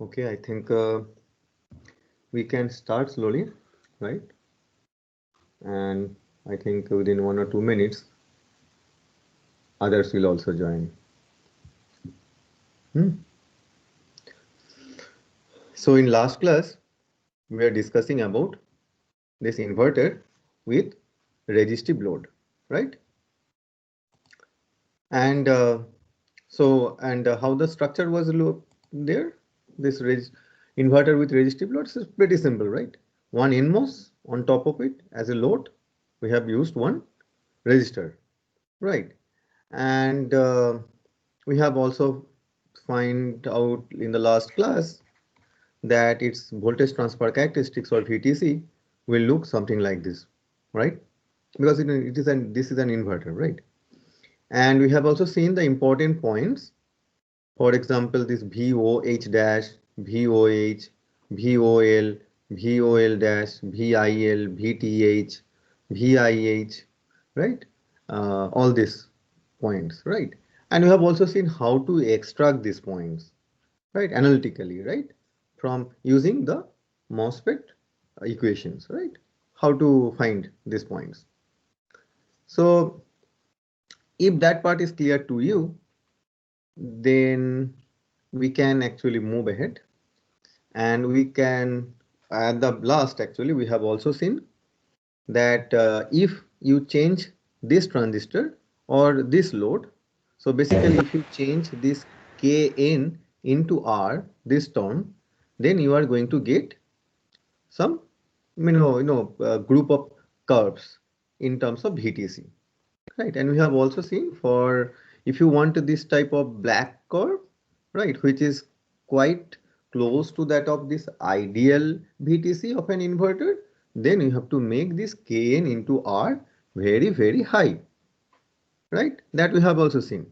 Okay, I think we can start slowly, right? And I think within 1 or 2 minutes, others will also join. Hmm. So in last class, we are discussing about this inverter with resistive load, right? And how the structure was there. This inverter with resistive load is pretty simple, right? One NMOS on top of it as a load. We have used one resistor, right? And we have also find out in the last class that its voltage transfer characteristics or VTC will look something like this, right? Because it is this is an inverter, right? And we have also seen the important points. For example, this VOH dash, VOH, VOL, VOL dash, VIL, VTH, VIH, right? All these points, right? And we have also seen how to extract these points, right? Analytically, right? From using the MOSFET equations, right? How to find these points. So if that part is clear to you, then we can actually move ahead and we can at the last actually we have also seen that if you change this transistor or this load, so basically if you change this Kn into R, this term, then you are going to get some group of curves in terms of VTC, right? And we have also seen for if you want this type of black curve, right, which is quite close to that of this ideal VTC of an inverter, then you have to make this Kn into R very, very high, right? That we have also seen.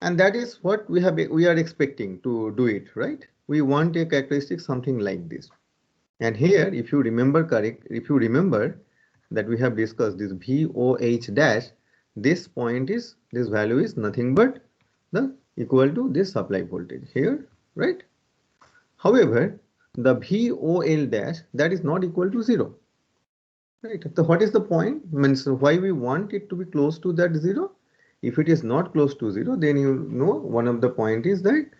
And that is what we are expecting to do it, right? We want a characteristic something like this. And here, if you remember if you remember that we have discussed this VOH dash, this point is, this value is nothing but the equal to this supply voltage here, right? However, the VOL dash, that is not equal to 0, right? So what is the point? Means why we want it to be close to that 0? If it is not close to 0, then you know one of the point is that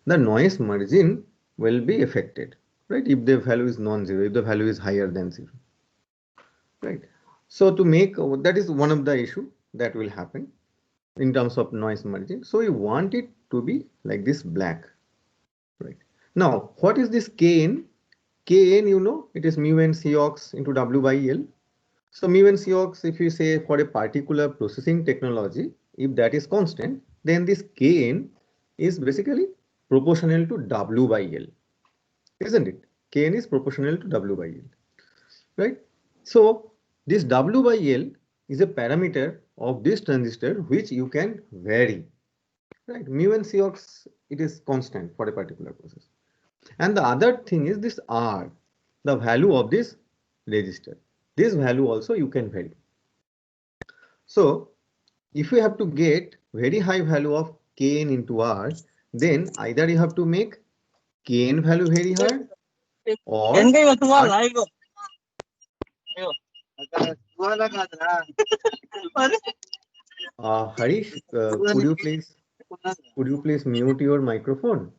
the noise margin will be affected, right? If the value is non-zero, if the value is higher than 0, right? So to make that is one of the issue that will happen in terms of noise margin. So we want it to be like this black, right? Now, what is this Kn? Kn, you know, it is mu n Cox into W by L. So mu n Cox, if you say for a particular processing technology, if that is constant, then this Kn is basically proportional to W by L, isn't it? Kn is proportional to W by L, right? So this W by L is a parameter of this transistor which you can vary, right? Mu and Cox, it is constant for a particular process. And the other thing is this R, the value of this resistor. This value also you can vary. So if you have to get very high value of Kn into R, then either you have to make Kn value very high or R. Harish, could you please mute your microphone?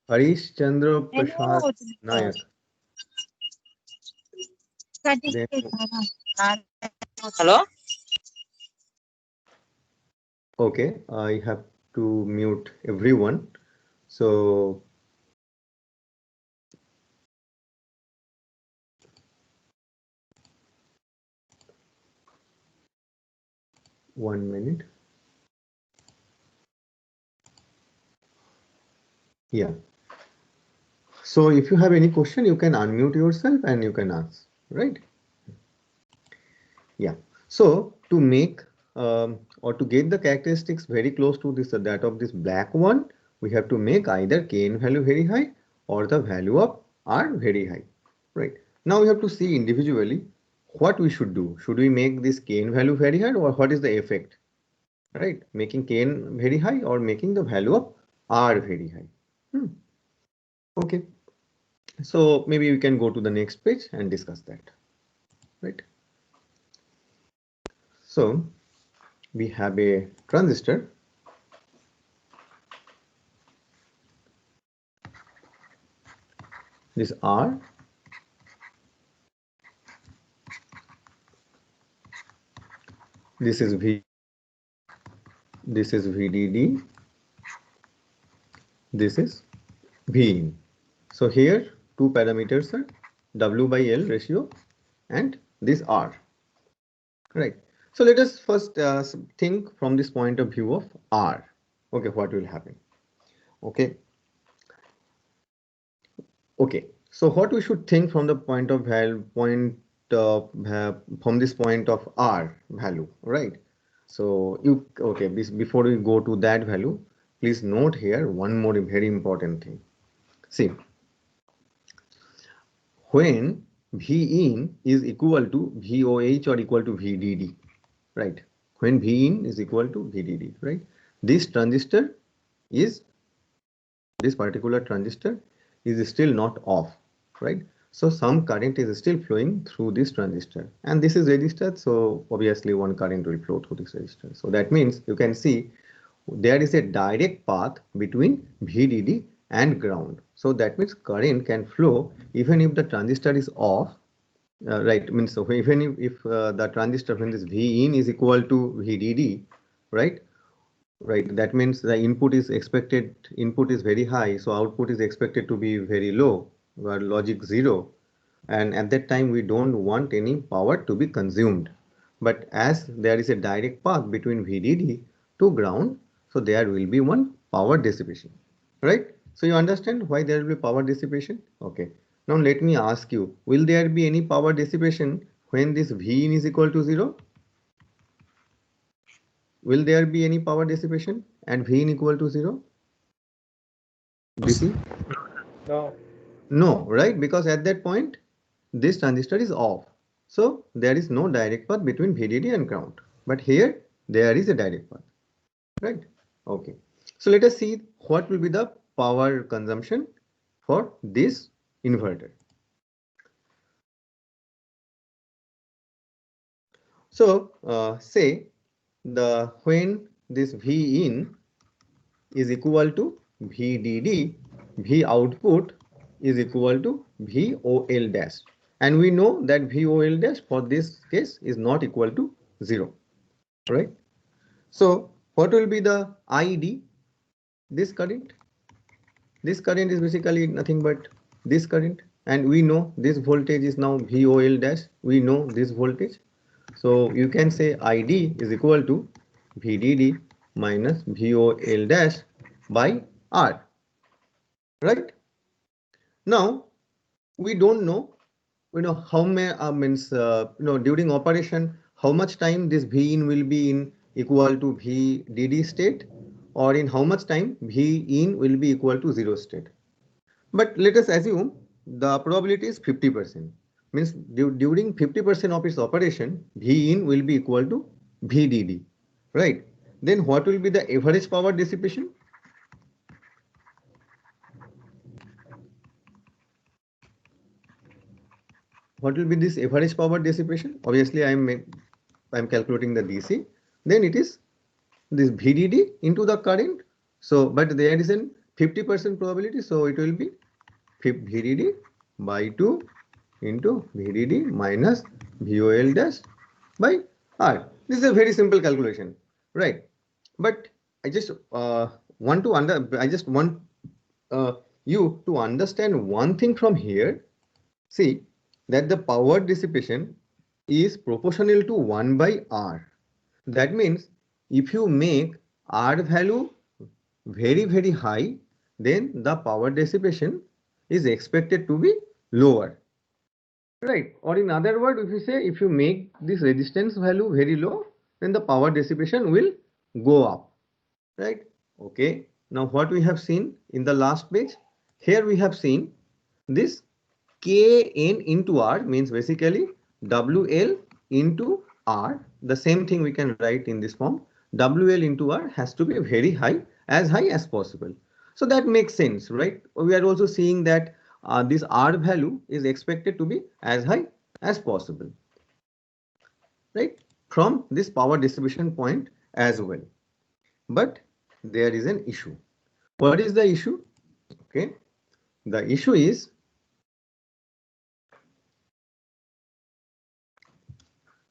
Harish Chandra Prasad Nayak. Then, Hello? okay, I have to mute everyone. So one minute. Yeah. So if you have any question, you can unmute yourself and you can ask, right? Yeah. So to make or to get the characteristics very close to this that of this black one, we have to make either Kn value very high or the value of R very high, right? Now we have to see individually what we should do. Should we make this Kn value very high or what is the effect? right? Making Kn very high or making the value of R very high. Okay, so maybe we can go to the next page and discuss that, right? So we have a transistor. This R, this is V, this is VDD, this is V in. So here two parameters are W by L ratio and this R, right? So let us first think from this point of view of R. Okay, what will happen? Okay. Okay. So what we should think from the point of value from this point of R value, right? So you okay, before we go to that value, please note here one more very important thing. See, when V in is equal to VOH or equal to VDD, right? When V in is equal to VDD, right? This transistor is, this particular transistor is still not off, right? So some current is still flowing through this transistor, and this is resistor, so obviously one current will flow through this resistor. So that means you can see there is a direct path between VDD and ground. So that means current can flow even if the transistor is off, right? Means so even if the transistor, when this V in is equal to VDD, right? Right, that means the input is very high, so output is expected to be very low, or logic 0, and at that time we don't want any power to be consumed. But as there is a direct path between VDD to ground, so there will be one power dissipation, right? So you understand why there will be power dissipation? Okay. Now let me ask you, will there be any power dissipation when this V in is equal to 0? Will there be any power dissipation and V in equal to 0? DC? No. No, right? Because at that point, this transistor is off. So there is no direct path between VDD and ground. But here, there is a direct path, right? Okay. So let us see what will be the power consumption for this inverter. So say when this V in is equal to VDD, V output is equal to VOL dash. And we know that VOL dash for this case is not equal to 0, right? So what will be the ID? This current? This current is basically nothing but this current. And we know this voltage is now VOL dash. We know this voltage. So you can say ID is equal to VDD minus VOL dash by R, right? Now we don't know, how many means during operation how much time this V in will be in equal to VDD state, or in how much time V in will be equal to 0 state. But let us assume the probability is 50%. Means during 50% of its operation, V in will be equal to VDD, right? Then what will be the average power dissipation? What will be this average power dissipation? Obviously, I'm calculating the DC. Then it is this VDD into the current. So, but there is an 50% probability, so it will be VDD by 2 into VDD minus VOL dash by R. This is a very simple calculation, right? But I just I just want you to understand one thing from here. See that the power dissipation is proportional to 1 by R. That means if you make R value very high, then the power dissipation is expected to be lower, right? Or in other words, if you say if you make this resistance value very low, then the power dissipation will go up, right? Okay. Now what we have seen in the last page, here we have seen this Kn into R means basically WL into R. The same thing we can write in this form, WL into R has to be very high, as high as possible. So that makes sense, right? We are also seeing that this R value is expected to be as high as possible, right? From this power distribution point as well. But there is an issue. What is the issue? Okay, the issue is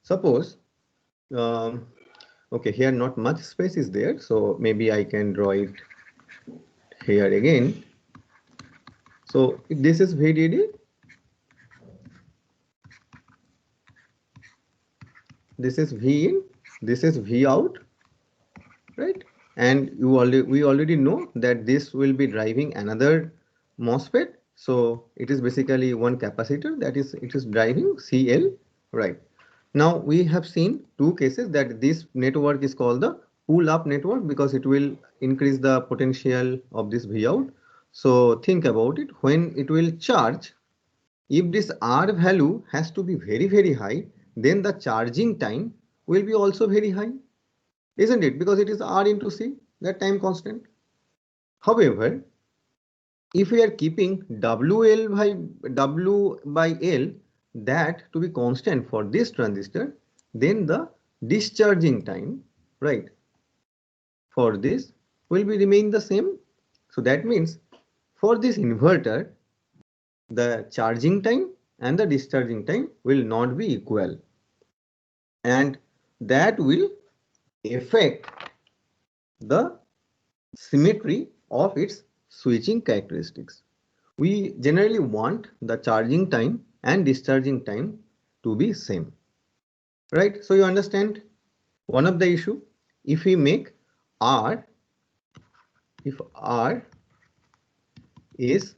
suppose okay, here not much space is there, so maybe I can draw it here again. So if this is VDD, this is V in, this is V out, right? And we already know that this will be driving another MOSFET. So it is basically one capacitor, that is, it is driving CL, right? Now we have seen two cases that this network is called the pull-up network because it will increase the potential of this V out. So think about it, when it will charge, if this R value has to be very, very high, then the charging time will be also very high, isn't it? Because it is R into C, that time constant. However, if we are keeping W by L that to be constant for this transistor, then the discharging time, right, for this will be remain the same. So that means for this inverter, the charging time and the discharging time will not be equal, and that will affect the symmetry of its switching characteristics. We generally want the charging time and discharging time to be same, right? So you understand one of the issue, if we make R, if R is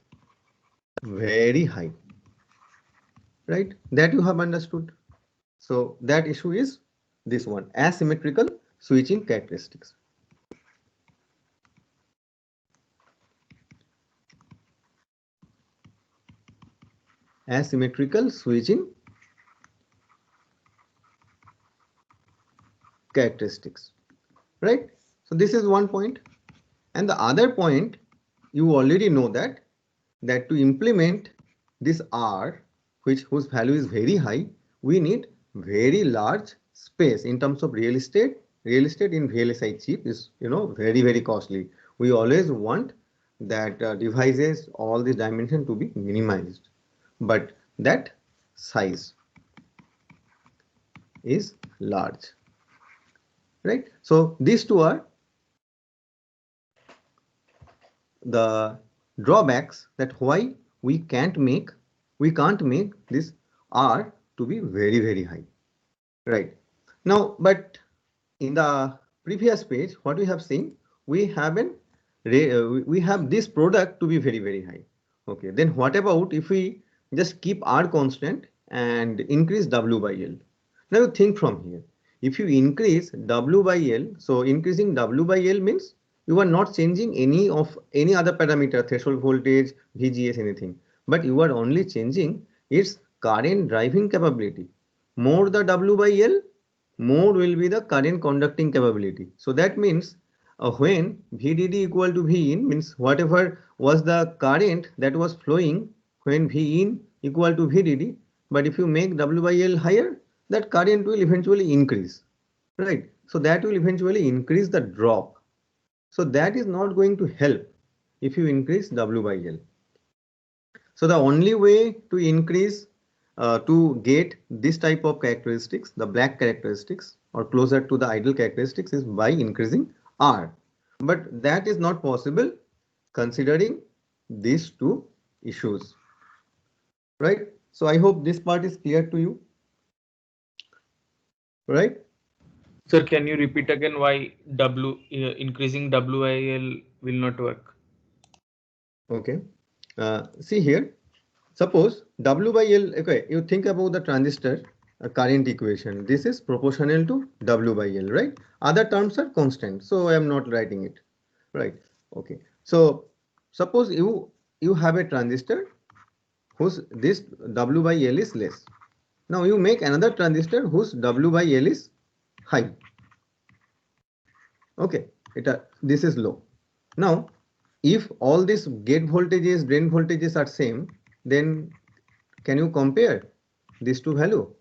very high, right? That you have understood. So that issue is this one, asymmetrical switching characteristics. Asymmetrical switching characteristics, right? So this is one point, and the other point, you already know that to implement this R, whose value is very high, we need very large space in terms of real estate. Real estate in VLSI chip is, very, very costly. We always want that devices, all the dimension to be minimized, but that size is large, right? So these two are the drawbacks that why we can't make this R to be very, very high, right? Now, but in the previous page, what we have seen, we have this product to be very, very high. Okay, then what about if we just keep R constant and increase W by L? Now you think from here, if you increase W by L, so increasing W by L means you are not changing any other parameter, threshold voltage, VGS, anything, but you are only changing its current driving capability. More the W by L, more will be the current conducting capability. So that means when VDD equal to V in, means whatever was the current that was flowing when V in equal to VDD, but if you make W by L higher, that current will eventually increase, right? So that will eventually increase the drop. So that is not going to help if you increase W by L. So the only way to increase to get this type of characteristics, the black characteristics or closer to the ideal characteristics, is by increasing R. But that is not possible considering these two issues, right? So I hope this part is clear to you, right? Sir, can you repeat again why increasing WIL will not work? Okay. See here. Suppose W by L, okay, you think about the transistor current equation. This is proportional to W by L, right? Other terms are constant, so I am not writing it, right? Okay. So suppose you have a transistor whose this W by L is less. Now you make another transistor whose W by L is high. Okay, this is low. Now, if all these gate voltages, drain voltages are same, then can you compare these two value?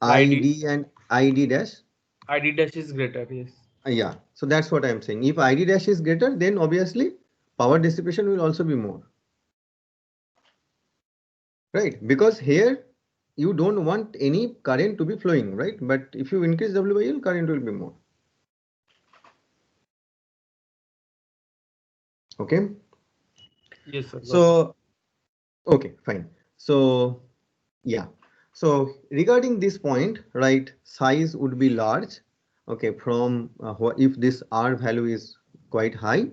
ID and ID dash. ID dash is greater, yes. Yeah, so that's what I'm saying. If ID dash is greater, then obviously power dissipation will also be more. Right, because here you don't want any current to be flowing, right? But if you increase W by L, current will be more. Okay. Yes, sir. So, okay, fine. So, yeah. So regarding this point, right, size would be large. Okay, from if this R value is quite high.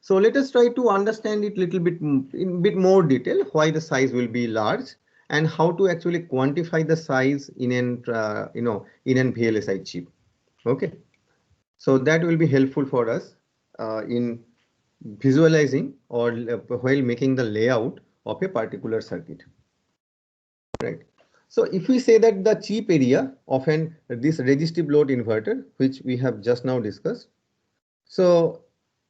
So let us try to understand it little bit in bit more detail why the size will be large and how to actually quantify the size in an in an VLSI chip. Okay, so that will be helpful for us in visualizing or while making the layout of a particular circuit. Right. So if we say that the chip area of this resistive load inverter, which we have just now discussed. So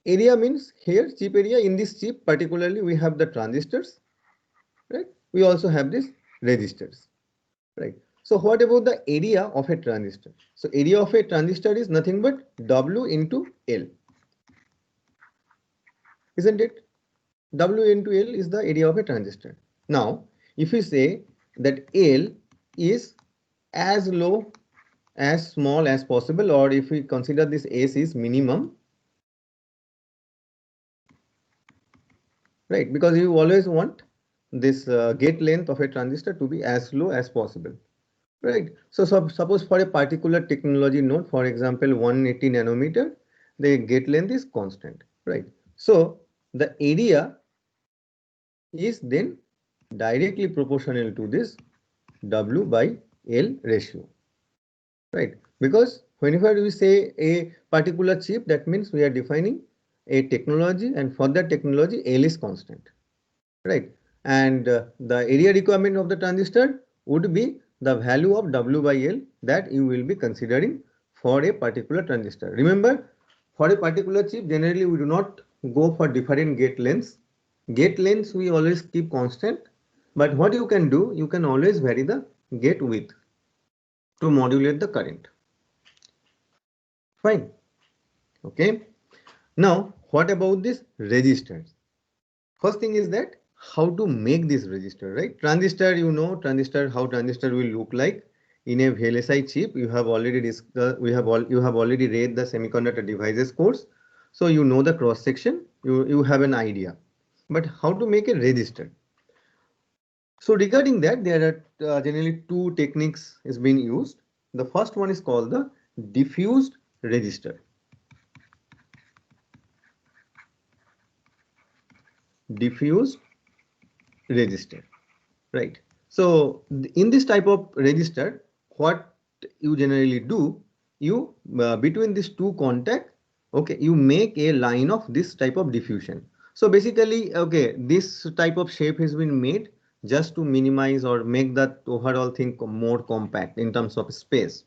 area means here chip area in this chip particularly we have the transistors, right? We also have these resistors, right? So what about the area of a transistor? So area of a transistor is nothing but W into L, isn't it? W into L is the area of a transistor. Now, if we say that L is as low as small as possible, or if we consider this S is minimum, right? Because you always want this gate length of a transistor to be as low as possible, right? So suppose for a particular technology node, for example, 180 nanometer, the gate length is constant, right? So the area is then directly proportional to this W by L ratio, right? Because whenever we say a particular chip, that means we are defining a technology, and for that technology L is constant, right? And the area requirement of the transistor would be the value of W by L that you will be considering for a particular transistor. Remember, for a particular chip, generally we do not go for different gate lengths. Gate lengths we always keep constant, but what you can do, you can always vary the gate width to modulate the current. Fine. Okay. Now, what about this resistors? First thing is that how to make this resistor, right? Transistor, you know, how transistor will look like in a VLSI chip. You have already discussed, you have already read the semiconductor devices course. So you know the cross section, you have an idea. But how to make a resistor? So regarding that, there are generally two techniques is being used. The first one is called the diffused resistor. Diffused resistor, right? So in this type of resistor, what you generally do, you between these two contact, okay, you make a line of this type of diffusion. So basically, okay, this type of shape has been made just to minimize or make that overall thing more compact in terms of space.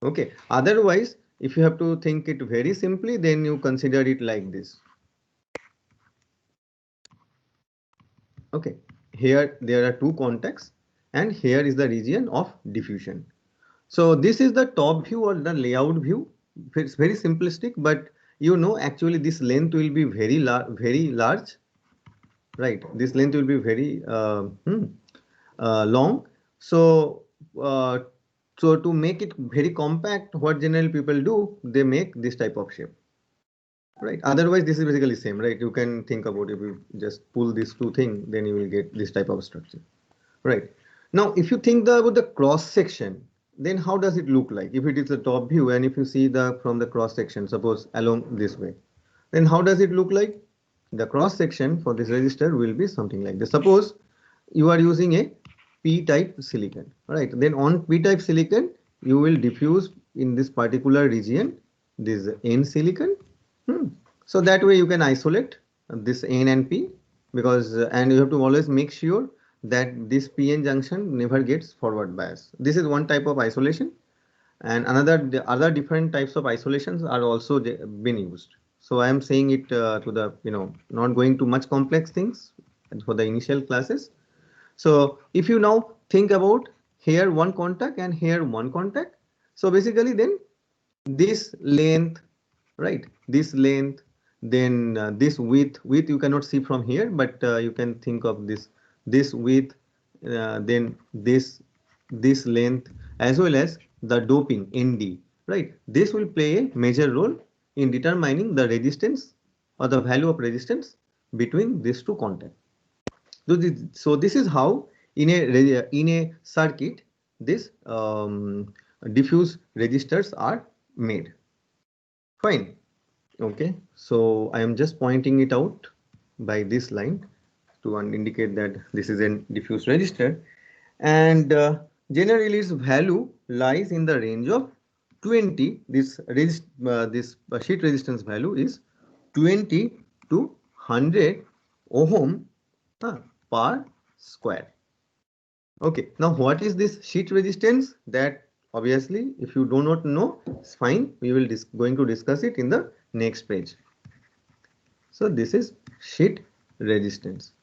Okay, otherwise, if you have to think it very simply, then you consider it like this. Okay, here there are two contacts and here is the region of diffusion. So this is the top view or the layout view. It's very simplistic, but you know actually this length will be very large, right? This length will be very long. So uh, so to make it very compact, what generally people do, they make this type of shape. Right. Otherwise, this is basically same, right? You can think about if you just pull these two things, then you will get this type of structure. Right. Now, if you think about the cross section, then how does it look like? If it is the top view and if you see the from the cross section, suppose along this way, then how does it look like? The cross section for this resistor will be something like this. Suppose you are using a p-type silicon, right? Then on p-type silicon, you will diffuse in this particular region this n silicon. So that way you can isolate this n and p, because and you have to always make sure that this PN junction never gets forward bias. This is one type of isolation. and the other different types of isolations are also been used. So I am saying it to the, not going to much complex things for the initial classes. So if you now think about here one contact and here one contact, so basically then this length, right, this length, then this width you cannot see from here, but you can think of this width, then this length, as well as the doping ND, right? This will play a major role in determining the resistance or the value of resistance between these two contacts. So this is how in a circuit this diffuse resistors are made. Fine. Okay. So I am just pointing it out by this line to indicate that this is a diffuse resistor, and generally its value lies in the range of 20. This sheet resistance value is 20 to 100 ohm per square. Okay, now what is this sheet resistance? That obviously, if you do not know, it's fine. We will going to discuss it in the next page. So this is sheet resistance,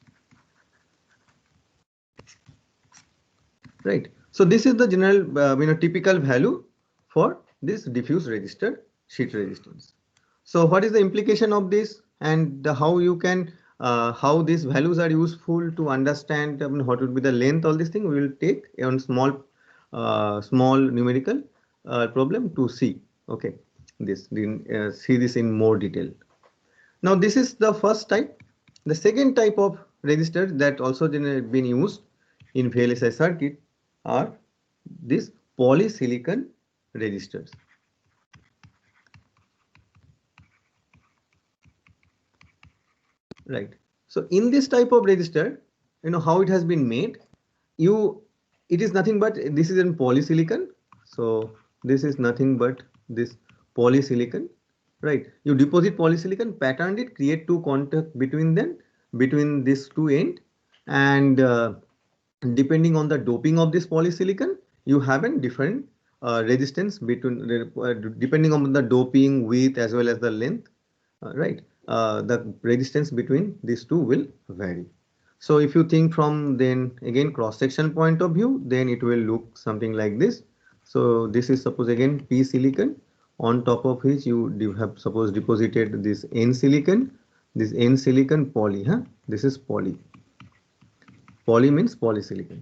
right? So this is the general, typical value for this diffuse resistor sheet resistance. So what is the implication of this, and how you can how these values are useful to understand what would be the length, all these things we will take on small numerical problem to see. Okay, see this in more detail. Now this is the first type. The second type of resistors that also been used in VLSI circuit are these polysilicon resistors. Right. So in this type of resistor, how it has been made. It is nothing but this is in polysilicon. So this is nothing but this polysilicon, right? You deposit polysilicon, patterned it, create two contact between them, between these two end, and depending on the doping of this polysilicon, you have a different resistance between depending on the doping width as well as the length, right? The resistance between these two will vary. So if you think from then again cross-section point of view, then it will look something like this. So this is suppose again P silicon, on top of which you have suppose deposited this N silicon, poly, this is poly. Poly means polysilicon,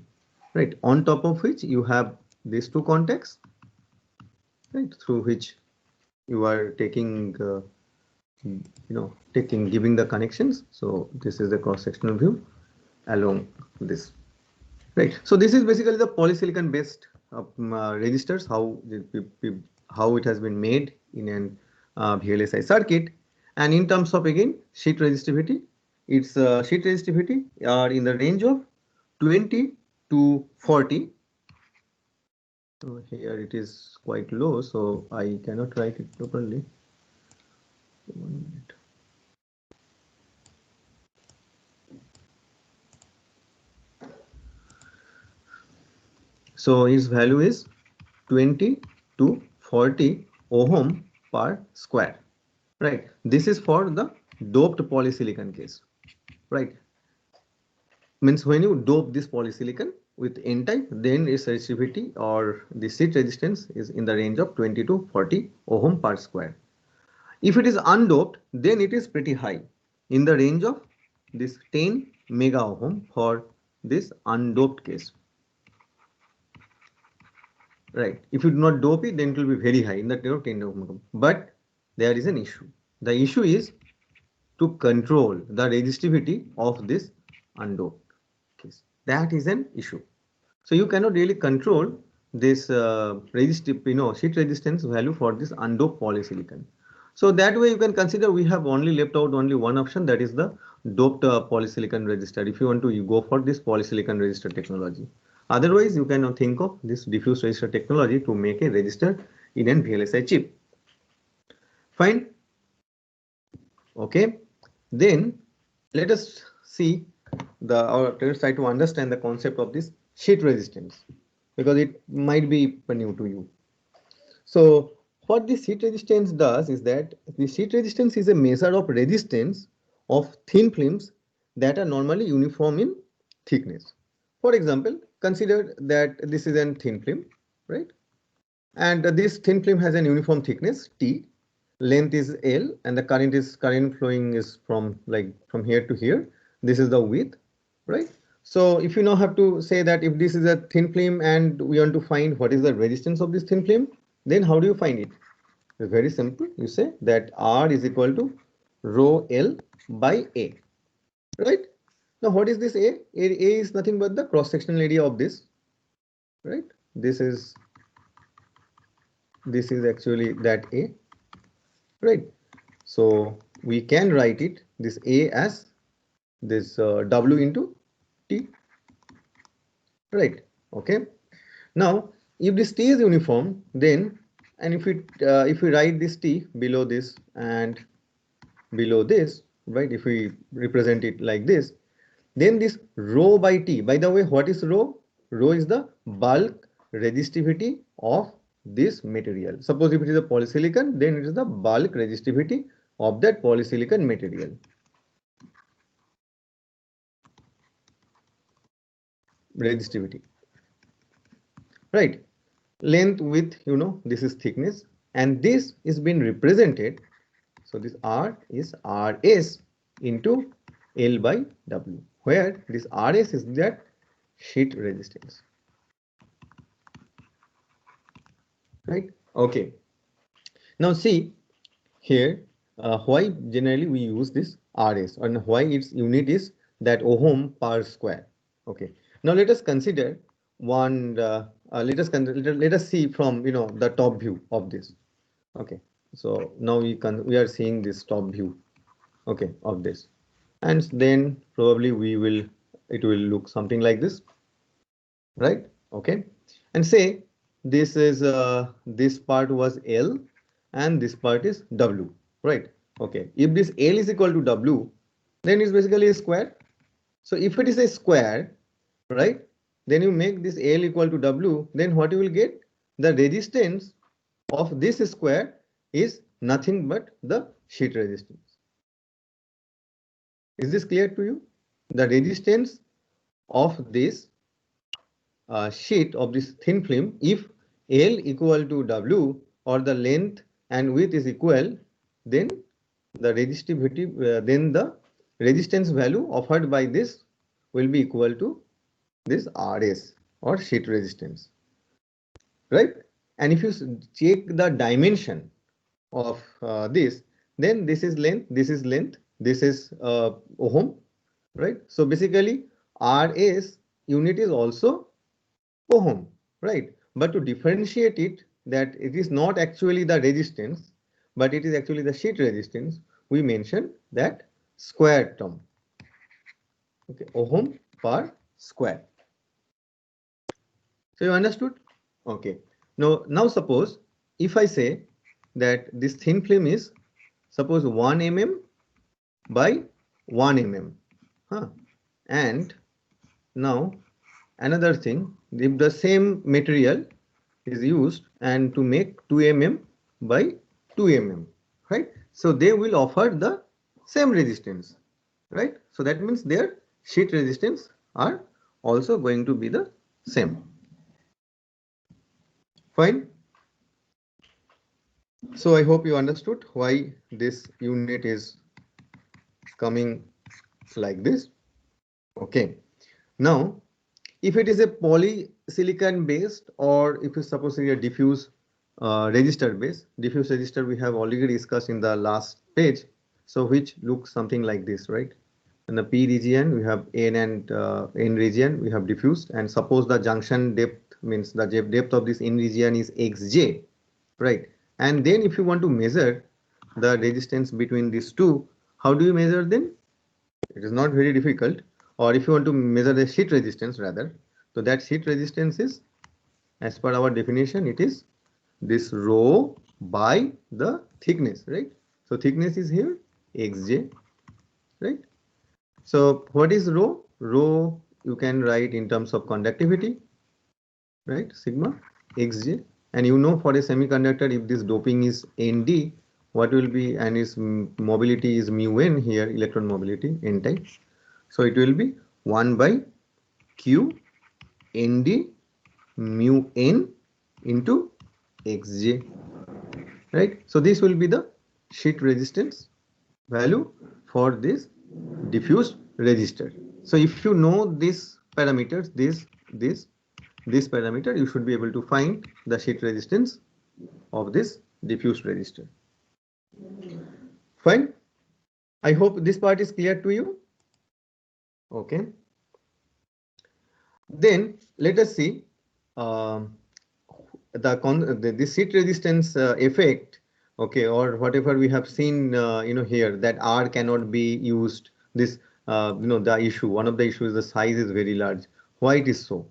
right? On top of which you have these two contacts, right, through which you are taking giving the connections. So this is the cross-sectional view along this, right? So this is basically the polysilicon based resistors, how it has been made in an VLSI circuit. And in terms of again sheet resistivity, its sheet resistivity are in the range of 20 to 40. So here it is quite low, so I cannot write it properly. 1 minute. So its value is 20 to 40 ohm per square, right? This is for the doped polysilicon case, right? Means when you dope this polysilicon with N-type, then its resistivity or the sheet resistance is in the range of 20 to 40 ohm per square. If it is undoped, then it is pretty high, in the range of this 10 mega ohm for this undoped case. Right. If you do not dope it, then it will be very high in the 10 ohm. But there is an issue. The issue is to control the resistivity of this undoped case. That is an issue. So you cannot really control this sheet resistance value for this undoped polysilicon. So that way you can consider we have only left out only one option, that is the doped polysilicon resistor. If you want to, you go for this polysilicon resistor technology. Otherwise, you can think of this diffuse resistor technology to make a resistor in an VLSI chip. Fine. Okay. Then let us see let's try to understand the concept of this sheet resistance, because it might be new to you. So what the sheet resistance does is that the sheet resistance is a measure of resistance of thin films that are normally uniform in thickness. For example, consider that this is a thin film, right? And this thin film has an uniform thickness T, length is L, and the current flowing is from here to here. This is the width, right? So if you now have to say that if this is a thin film and we want to find what is the resistance of this thin film, then how do you find it? It's very simple. You say that R is equal to rho L by A, right? Now what is this A? A is nothing but the cross-sectional area of this, right? This is actually that A, right? So we can write it this A as this W into T, right? Okay. Now if this T is uniform, then and if we write this T below this and below this, right? If we represent it like this, then this rho by T. By the way, what is rho? Rho is the bulk resistivity of this material. Suppose if it is a polysilicon, then it is the bulk resistivity of that polysilicon material. Resistivity, right? Length, width, this is thickness, and this is being represented. So this R is Rs into L by W, where this Rs is that sheet resistance, right? Okay. Now see here, why generally we use this RS and why its unit is that ohm per square. Okay. Now let us consider one. Let us see from the top view of this. Okay. So now we are seeing this top view. Okay, of this, and then probably it will look something like this, right? Okay, and say this is this part was L and this part is W, right? Okay, if this L is equal to W, then it's basically a square. So if it is a square, right, then you make this L equal to W, then what you will get? The resistance of this square is nothing but the sheet resistance. Is this clear to you? The resistance of this sheet of this thin film, if L equal to W or the length and width is equal, then the resistivity, then the resistance value offered by this will be equal to this RS or sheet resistance, right? And if you check the dimension of this, then this is length, this is length, this is ohm, right? So basically RS unit is also ohm, right? But to differentiate it, that it is not actually the resistance, but it is actually the sheet resistance, we mention that square term. Okay, ohm per square. So you understood? Okay. Now suppose if I say that this thin film is suppose 1 mm by 1 mm, and now another thing, if the same material is used and to make 2 mm by 2 mm, right? So they will offer the same resistance, right? So that means their sheet resistance are also going to be the same. Fine. So I hope you understood why this unit is coming like this. Okay. Now, if it is a polysilicon based, or if you suppose a diffuse resistor based, diffuse resistor we have already discussed in the last page. So which looks something like this, right? In the P region we have N and N region we have diffused, and suppose the junction depth means the depth of this N region is Xj, right? And then if you want to measure the resistance between these two, how do you measure them? It is not very difficult. Or if you want to measure the sheet resistance rather, so that sheet resistance is, as per our definition, it is this rho by the thickness, right? So thickness is here Xj, right? So what is rho? Rho you can write in terms of conductivity, right? Sigma Xj, And you know, for a semiconductor, if this doping is Nd, what will be, and its mobility is mu n here, electron mobility, n type. So it will be 1 by q Nd mu n into xj, right? So this will be the sheet resistance value for this diffused resistor. So if you know these parameters, this parameter, you should be able to find the sheet resistance of this diffused resistor. Fine. I hope this part is clear to you. Okay. Then let us see the sheet resistance effect. Okay, or whatever we have seen, here, that R cannot be used. This, the issue. One of the issues, the size is very large. Why it is so?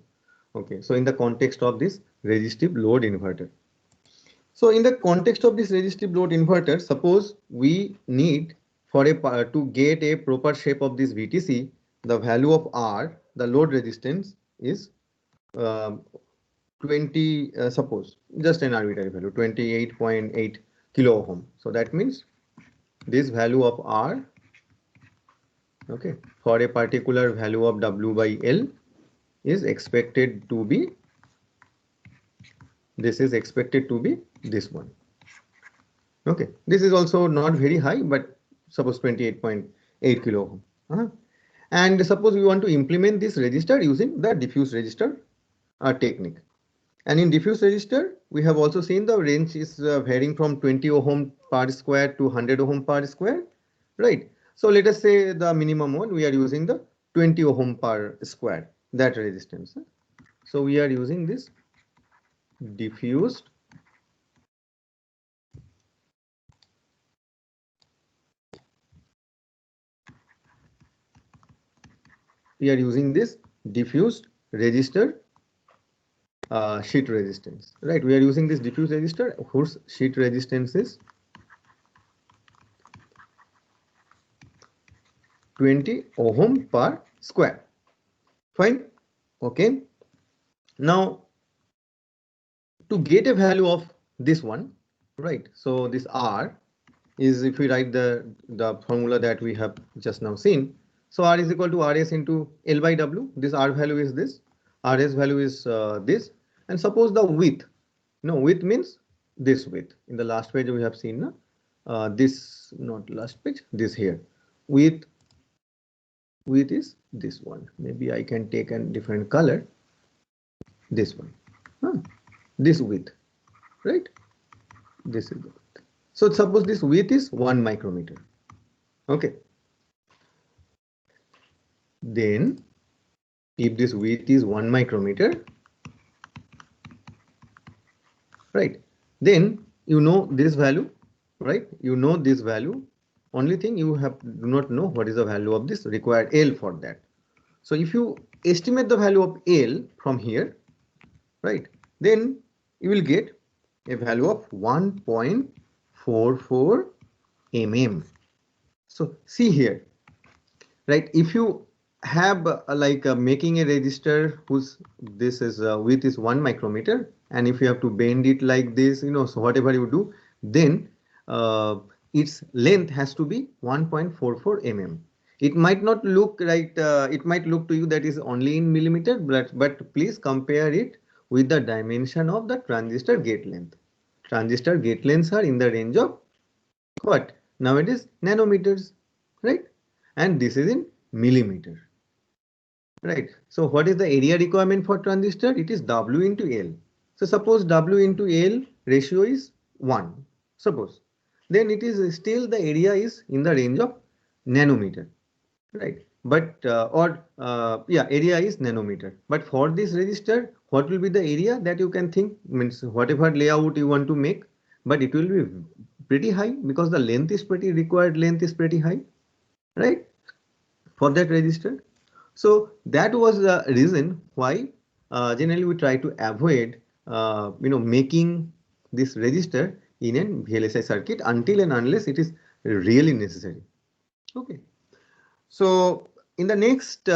Okay, so in the context of this resistive load inverter. So in the context of this resistive load inverter, suppose we need for to get a proper shape of this VTC, the value of R, the load resistance is 20, suppose just an arbitrary value, 28.8 kilo ohm. So that means this value of R, okay, for a particular value of W by L is expected to be, this is expected to be this one. Okay, this is also not very high, but suppose 28.8 kilo ohm. And suppose we want to implement this resistor using the diffuse resistor technique. And in diffuse resistor, we have also seen the range is varying from 20 ohm per square to 100 ohm per square, right? So let us say the minimum one, we are using the 20 ohm per square, that resistance. So we are using this diffused resistor sheet resistance, right? We are using this diffuse resistor whose sheet resistance is 20 ohm per square. Fine. Okay. Now, to get a value of this one, right? So this R is, if we write the formula that we have just now seen, so R is equal to Rs into L by W. This R value is this, Rs value is this, and suppose the width, width means this width. In the last page we have seen this, not last page, this here, width is this one. Maybe I can take a different color, this one, this width, right? This is the width. So suppose this width is 1 micrometer. Okay. Then if this width is 1 micrometer, right, then you know this value, right? You know this value. Only thing you do not know what is the value of this required L for that. So if you estimate the value of L from here, right, then you will get a value of 1.44 mm. So see here, right? If you have making a resistor whose this is width is 1 micrometer, and if you have to bend it like this, so whatever you do, then its length has to be 1.44 mm. It might not look right. It might look to you that is only in millimeter, but please compare it with the dimension of the transistor gate length. Transistor gate lengths are in the range of what? Nowadays nanometers, right? And this is in millimeter, right? So what is the area requirement for transistor? It is W into L. So suppose W into L ratio is 1, suppose, then it is still the area is in the range of nanometer, right? But area is nanometer. But for this resistor, what will be the area that you can think, means whatever layout you want to make, but it will be pretty high because the length is required length is pretty high, right, for that resistor. So that was the reason why generally we try to avoid making this resistor in a VLSI circuit until and unless it is really necessary. Okay. So in the next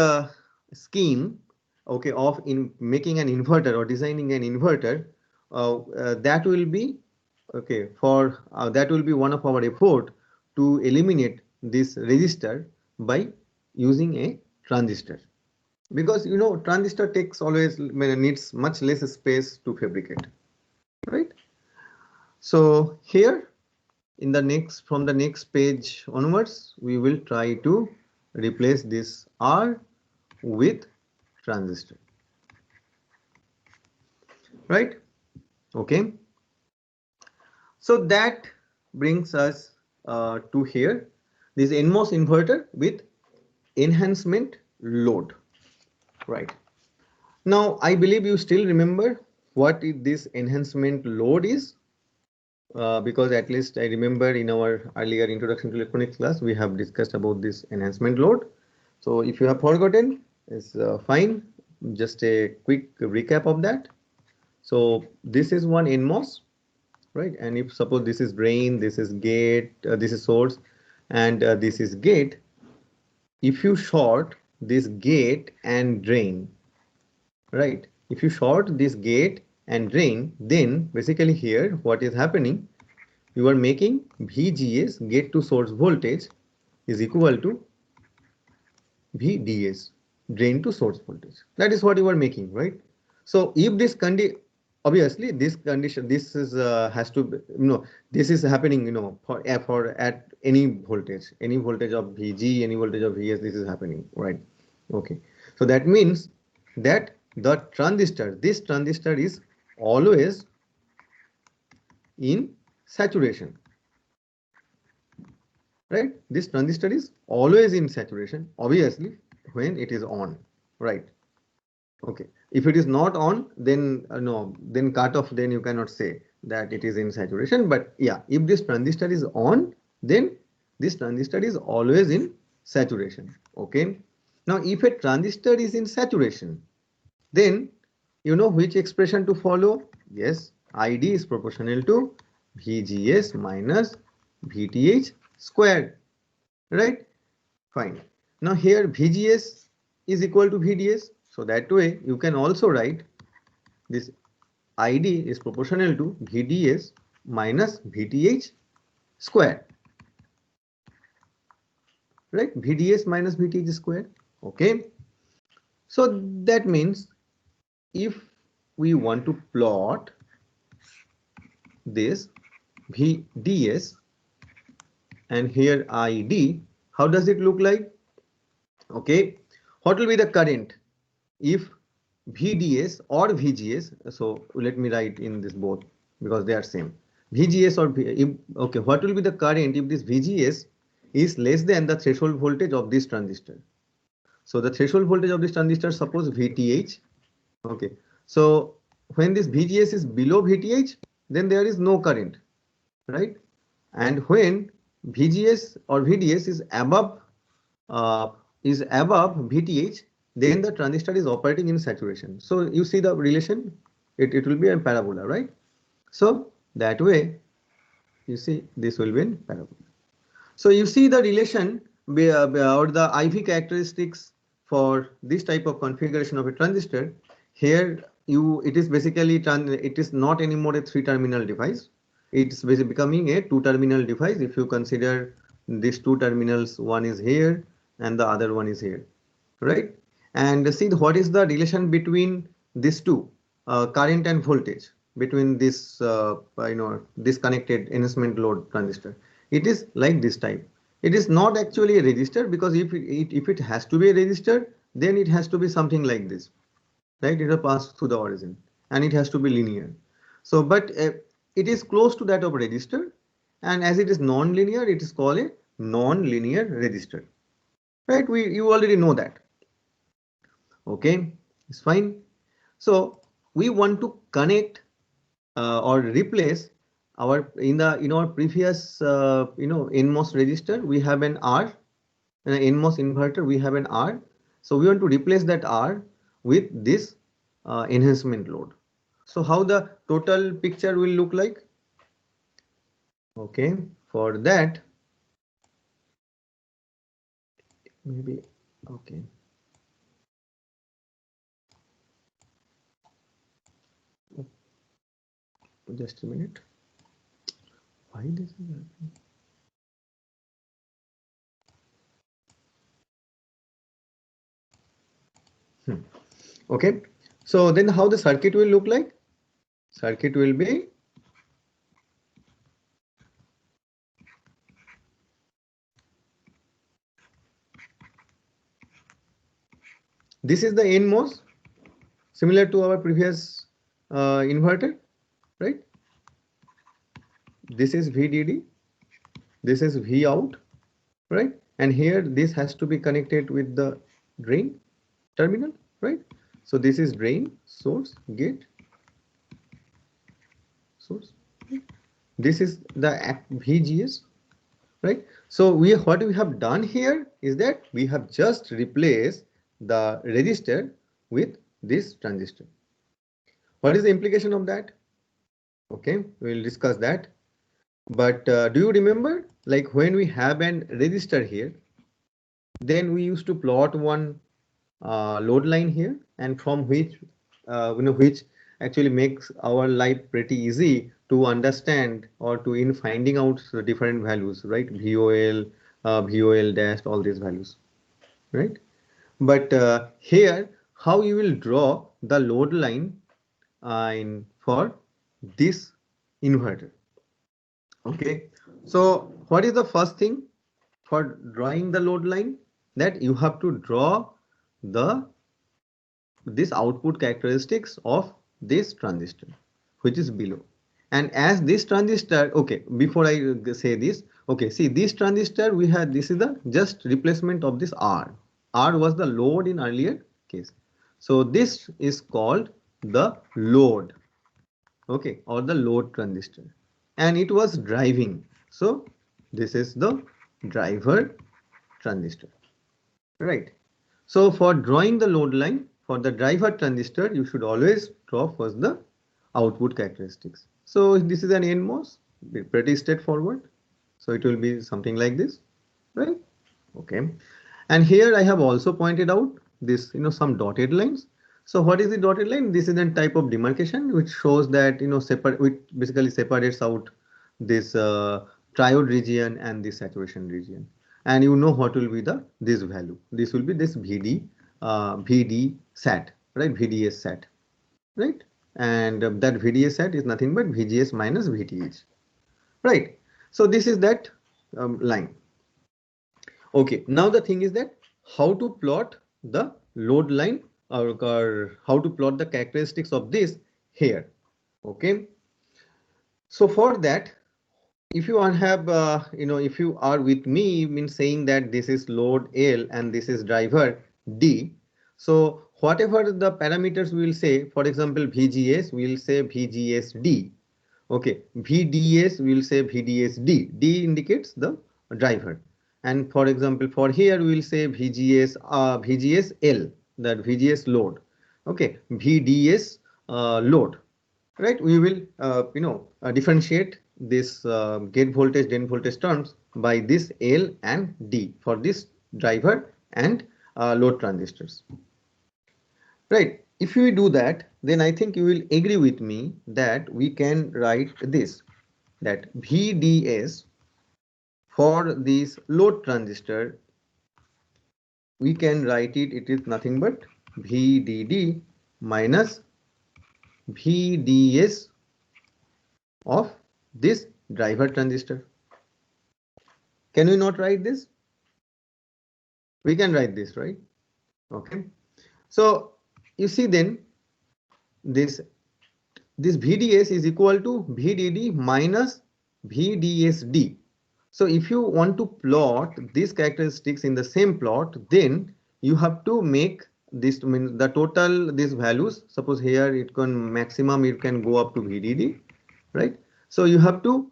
scheme, okay, of in making an inverter or designing an inverter, that will be okay for that will be one of our effort to eliminate this resistor by using a transistor, because you know transistor takes always needs much less space to fabricate, right? So here in the next, from the next page onwards, we will try to replace this R with transistor, right? Okay, so that brings us to here, this NMOS inverter with enhancement load, right? Now I believe you still remember what this enhancement load is, because at least I remember in our earlier introduction to electronics class we have discussed about this enhancement load. So if you have forgotten, it's fine, just a quick recap of that. So this is one NMOS, right? And if suppose this is drain, this is gate, this is source, and this is gate, if you short this gate and drain, right? If you short this gate and drain, then basically here what is happening, you are making VGS, gate to source voltage, is equal to VDS, drain to source voltage. That is what you are making, right? So if this condition, obviously this condition, this is has to be, this is happening, for at any voltage of VG, any voltage of VS, this is happening, right? Okay, so that means that the transistor, this transistor is always in saturation, right? This transistor is always in saturation, obviously, when it is on, right? Okay, if it is not on, then no, then cut off, then you cannot say that it is in saturation. But yeah, if this transistor is on, then this transistor is always in saturation. Okay, now if a transistor is in saturation, then you know which expression to follow. Yes, ID is proportional to VGS minus VTH squared, right? Fine. Now here VGS is equal to VDS. So that way you can also write this ID is proportional to VDS minus VTH square, right? VDS minus VTH square. Okay. So that means if we want to plot this VDS and here ID, how does it look like? Okay. What will be the current if VDS or VGS? So let me write in this both because they are same. VGS or okay, what will be the current if this VGS is less than the threshold voltage of this transistor? So the threshold voltage of this transistor, suppose VTH. Okay, so when this VGS is below VTH, then there is no current, right? And when VGS or VDS is above VTH, then the transistor is operating in saturation. So you see the relation, it will be a parabola, right? So that way you see this will be in parabola. So you see the relation or the IV characteristics for this type of configuration of a transistor. Here it is basically it is not anymore a 3-terminal device. It's basically becoming a 2-terminal device if you consider these 2 terminals, one is here and the other one is here, right? And see what is the relation between these two, current and voltage, between this disconnected enhancement load transistor. It is like this type. It is not actually a resistor, because if it has to be a resistor, then it has to be something like this, right? It will pass through the origin and it has to be linear. So but it is close to that of resistor, and as it is non-linear, it is called a non-linear resistor, right? You already know that. Okay, it's fine. So we want to connect or replace our in our previous NMOS resistor we have an R, in an NMOS inverter we have an R. So we want to replace that R with this enhancement load. So how the total picture will look like? Okay, for that maybe okay. Just a minute. Why this is happening? Okay, so then how the circuit will look like? Circuit will be this is the NMOS, similar to our previous inverter, right? This is VDD, this is V out, right? And here this has to be connected with the drain terminal, right? So this is drain, source, gate, source. This is the VGS, right? So what we have done here is that we have just replaced the resistor with this transistor. What is the implication of that? Okay, we will discuss that. But do you remember, like when we have an resistor here, then we used to plot one load line here, and from which which actually makes our life pretty easy to understand or to in finding out the different values, right? VOL, VOL dash, all these values, right? But here, how you will draw the load line for this inverter? Okay, so what is the first thing for drawing the load line? That you have to draw the this output characteristics of this transistor, which is below. And as this transistor, okay, before I say this, okay, see this transistor we had, this is the just replacement of this R. R was the load in earlier case. So this is called the load, okay, or the load transistor, and it was driving. So this is the driver transistor, right? So for drawing the load line for the driver transistor, you should always draw first the output characteristics. So this is an NMOS, pretty straightforward. So it will be something like this, right? Okay. And here I have also pointed out this, some dotted lines. So what is the dotted line? This is a type of demarcation which shows that, which basically separates out this triode region and this saturation region. And you know what will be this value. This will be this VD sat, right? VDS sat, right? And that VDS sat is nothing but VGS minus VTH, right? So this is that line. Okay, now the thing is that how to plot the load line or how to plot the characteristics of this here. Okay, so for that, if you have if you are with me, means saying that this is load L and this is driver D. So whatever the parameters we will say, for example, VGS, we will say VGSD. Okay, VDS, we will say VDSD. D indicates the driver. And for example, for here we will say VGSL, that VGS load. Okay, VDS load, right? We will differentiate this gate voltage, drain voltage terms by this L and D for this driver and load transistors, right? If we do that, then I think you will agree with me that we can write this, that VDS for this load transistor, we can write it is nothing but VDD minus VDS of this driver transistor. Can we not write this? We can write this, right? Okay. So you see then this VDS is equal to VDD minus VDSD. So if you want to plot these characteristics in the same plot, then you have to make this, mean the total these values. Suppose here it can maximum, it can go up to VDD, right? So you have to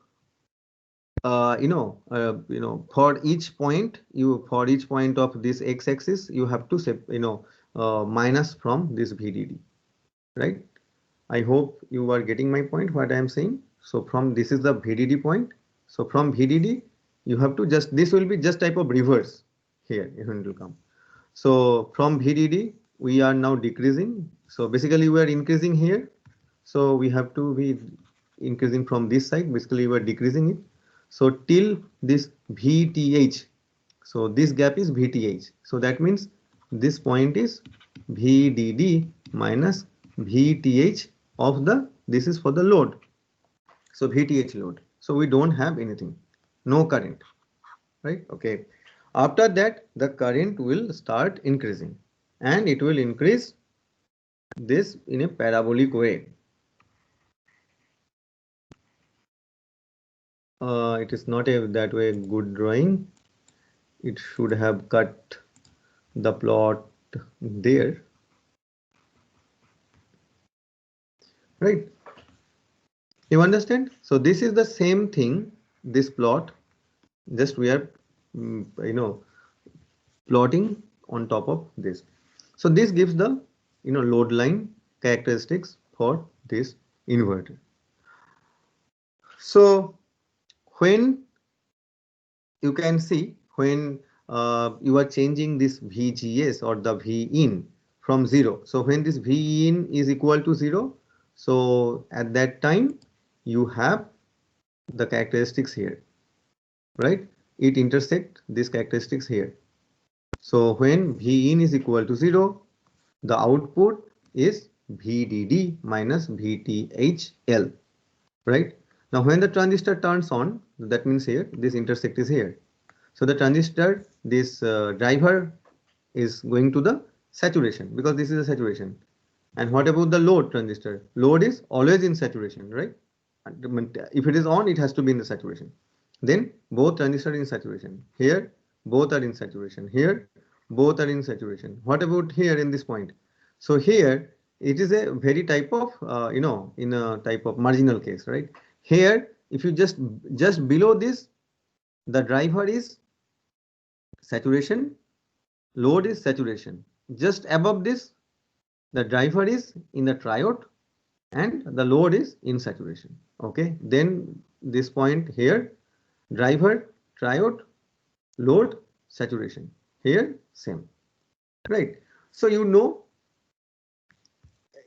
for each point, for each point of this x-axis, you have to minus from this VDD, right? I hope you are getting my point, what I am saying. So from this is the VDD point. So from VDD, you have to just, this will be just type of reverse here, it will come. So from VDD, we are now decreasing. So basically we are increasing here. So we have to be increasing from this side, basically we are decreasing it. So till this VTH, so this gap is VTH. So that means this point is VDD minus VTH of the, this is for the load. So VTH load. So we don't have anything, no current, right? Okay. After that, the current will start increasing and it will increase this in a parabolic way. It is not a that way good drawing. It should have cut the plot there, right? You understand? So this is the same thing, this plot, just we are plotting on top of this. So this gives the load line characteristics for this inverter. So when you can see, when you are changing this VGS or the V in from 0, so when this V in is equal to 0, so at that time you have the characteristics here, right? It intersect these characteristics here. So when V in is equal to 0, the output is VDD minus VTHL, right? Now when the transistor turns on, that means here this intersect is here. So the transistor, this driver is going to the saturation because this is a saturation. And what about the load transistor? Load is always in saturation, right? If it is on, it has to be in the saturation. Then both transistors are in saturation. Here, both are in saturation. Here, both are in saturation. What about here in this point? So here, it is a very type of, in a type of marginal case, right? Here, if you just below this, the driver is saturation, load is saturation. Just above this, the driver is in the triode and the load is in saturation. Okay, then this point here, driver, triode, load, saturation. Here same, right? So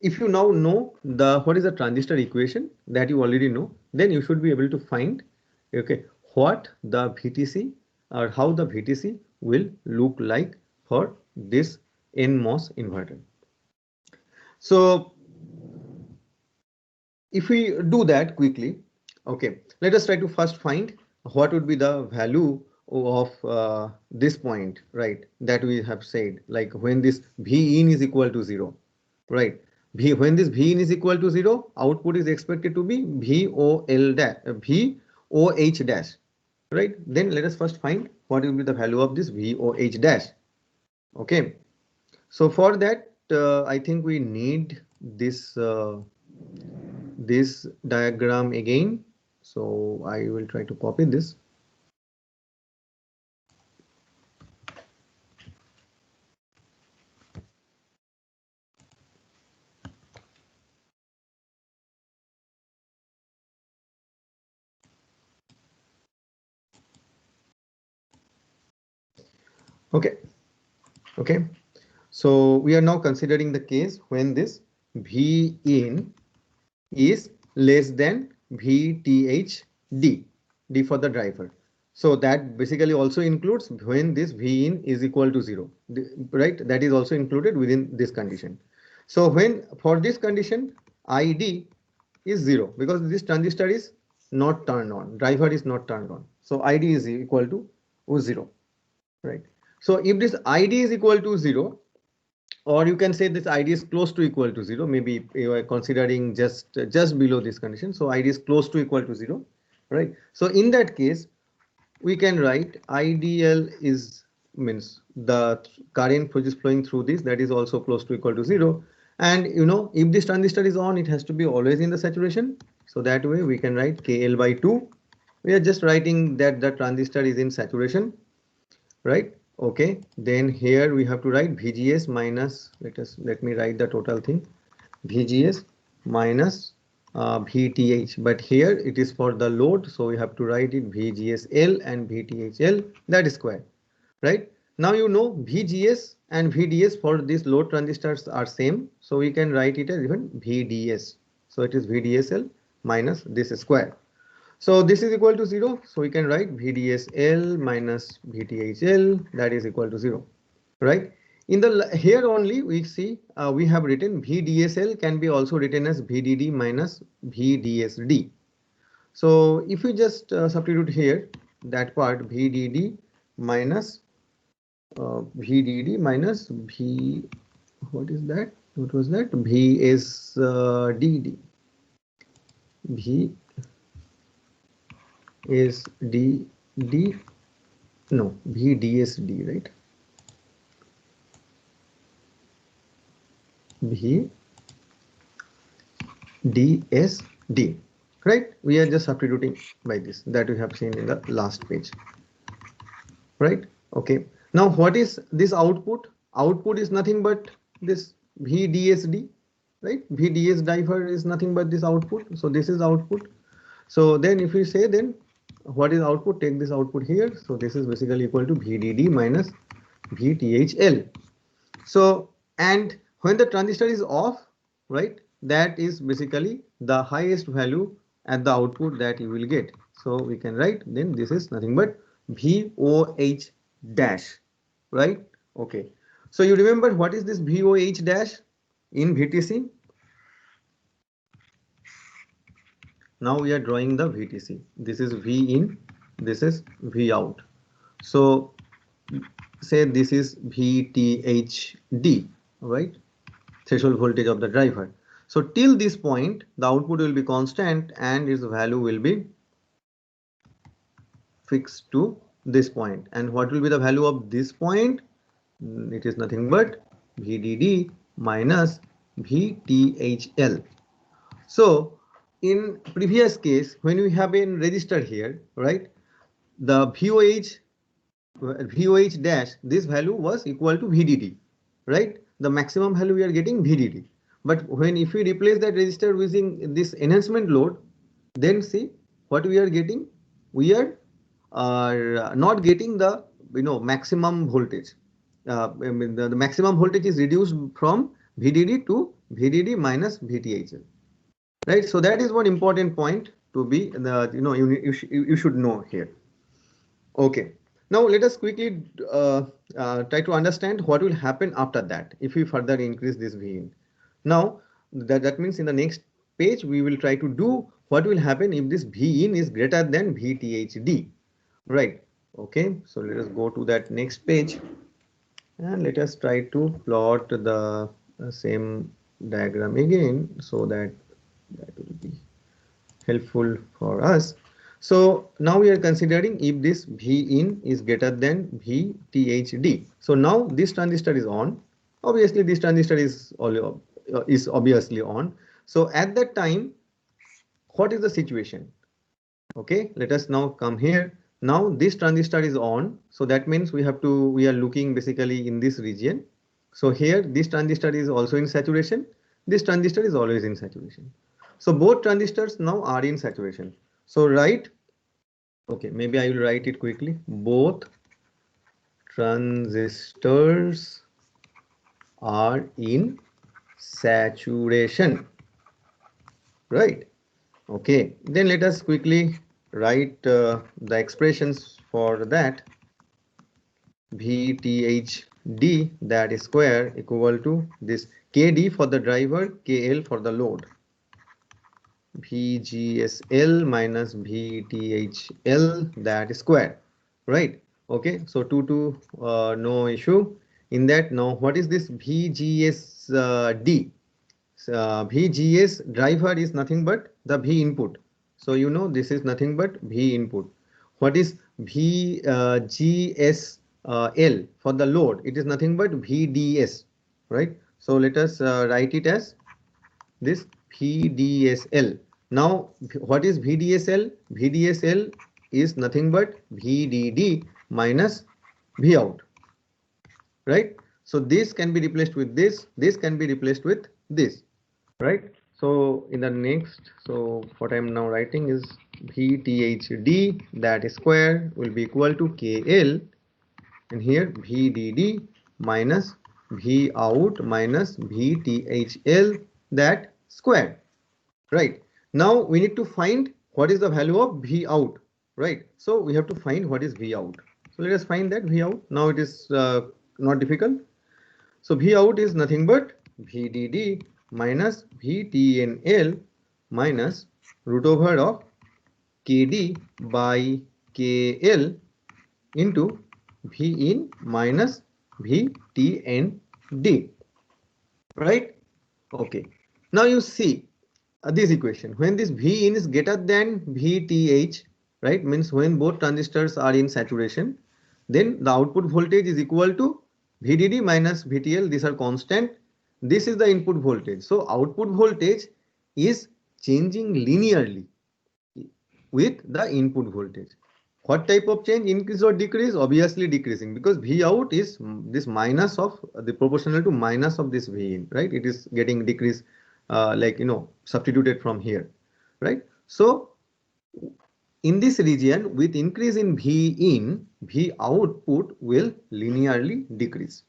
if you now know what is the transistor equation that you already know, then you should be able to find, okay, what the VTC or how the VTC will look like for this NMOS inverter. So if we do that quickly, okay, let us try to first find what would be the value of this point, right, that we have said, like when this V in is equal to 0, right? When this V in is equal to 0, output is expected to be VOH dash, right? Then let us first find what will be the value of this VOH dash. Okay, so for that I think we need this this diagram again. So I will try to copy this. Okay. Okay. So we are now considering the case when this V in is less than VTH D for the driver. So that basically also includes when this V in is equal to 0, right? That is also included within this condition. So when for this condition ID is 0 because this transistor is not turned on, driver is not turned on. So ID is equal to 0, right? So if this ID is equal to 0, or you can say this ID is close to equal to 0, maybe you are considering just below this condition. So ID is close to equal to 0, right? So in that case, we can write IDL is means the current which is flowing through this, that is also close to equal to 0. And if this transistor is on, it has to be always in the saturation. So that way we can write KL by 2. We are just writing that the transistor is in saturation, right? Okay, then here we have to write VGS minus, let me write the total thing, VGS minus VTH, but here it is for the load, so we have to write it VGSL and VTHL, that is square, right? Now VGS and VDS for these load transistors are same, so we can write it as even VDS. So it is VDSL minus this square. So this is equal to 0. So we can write VDSL minus VTHL, that is equal to 0, right? In the here only we see we have written VDSL can be also written as VDD minus VDSD. So if we just substitute here that part VDD minus V, what is that? What was that? V is DD. V is DD. No, VDSD, right? VDSD, right? We are just substituting by this that we have seen in the last page, right? Okay. Now what is this output? Output is nothing but this VDSD, right? VDS diver is nothing but this output. So this is output. So then if we say then what is output, take this output here. So this is basically equal to VDD minus VTHL. So, and when the transistor is off, right, that is basically the highest value at the output that you will get. So we can write then this is nothing but VOH dash, right? Okay. So you remember what is this VOH dash in VTC? Now we are drawing the VTC. This is V in, this is V out. So say this is VTHD, right? Threshold voltage of the driver. So till this point, the output will be constant and its value will be fixed to this point. And what will be the value of this point? It is nothing but VDD minus VTHL. So in previous case, when we have been registered here, right, the VOH dash, this value was equal to VDD, right? The maximum value we are getting VDD. But when if we replace that resistor using this enhancement load, then see what we are getting. We are not getting the maximum voltage. I mean the maximum voltage is reduced from VDD to VDD minus VTHL, right? So that is one important point to be you should know here. Okay. Now let us quickly try to understand what will happen after that if we further increase this V in. Now that means in the next page we will try to do what will happen if this V in is greater than VTHD, right? Okay, so let us go to that next page and let us try to plot the same diagram again so that will be helpful for us. So now we are considering if this V in is greater than VTHD. So now this transistor is on. Obviously this transistor is obviously on. So at that time, what is the situation? Okay, let us now come here. Now this transistor is on. So that means we are looking basically in this region. So here this transistor is also in saturation. This transistor is always in saturation. So both transistors now are in saturation. So okay, maybe I will write it quickly. Both transistors are in saturation, right? Okay, then let us quickly write the expressions for that. VTHD, that is square, equal to this KD for the driver, KL for the load. VGSL minus VTHL, that is square, right? Okay, so no issue in that. Now what is this VGSD? VGS driver is nothing but the V input. So you know this is nothing but V input. What is VGSL for the load? It is nothing but VDS, right? So let us write it as this VDSL. Now what is VDSL? VDSL is nothing but VDD minus V out, right? So this can be replaced with this can be replaced with this, right? So in the next, so what I'm now writing is VTHD, that is square, will be equal to KL, and here VDD minus V out minus VTHL, that square, right? Now we need to find what is the value of V out, right? So we have to find what is V out. So let us find that V out. Now it is not difficult. So V out is nothing but VDD minus VTNL minus root over of KD by KL into V in minus VTND, right? Okay. Now you see this equation. When this V in is greater than VTH, right, means when both transistors are in saturation, then the output voltage is equal to VDD minus VTL. These are constant. This is the input voltage. So output voltage is changing linearly with the input voltage. What type of change? Increase or decrease? Obviously decreasing, because V out is this minus of the proportional to minus of this V in, right? It is getting decreased, like, substituted from here, right? So in this region, with increase in V in, V output will linearly decrease,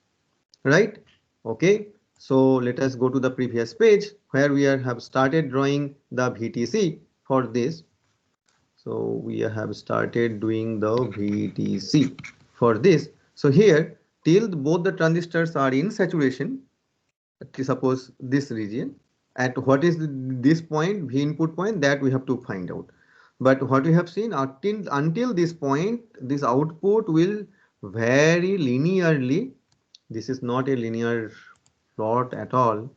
right? Okay. So let us go to the previous page where we have started drawing the VTC for this. So we have started doing the VTC for this. So here, till both the transistors are in saturation, suppose this region, at what is this point, V input point, that we have to find out. But what we have seen, until this point, this output will vary linearly. This is not a linear plot at all.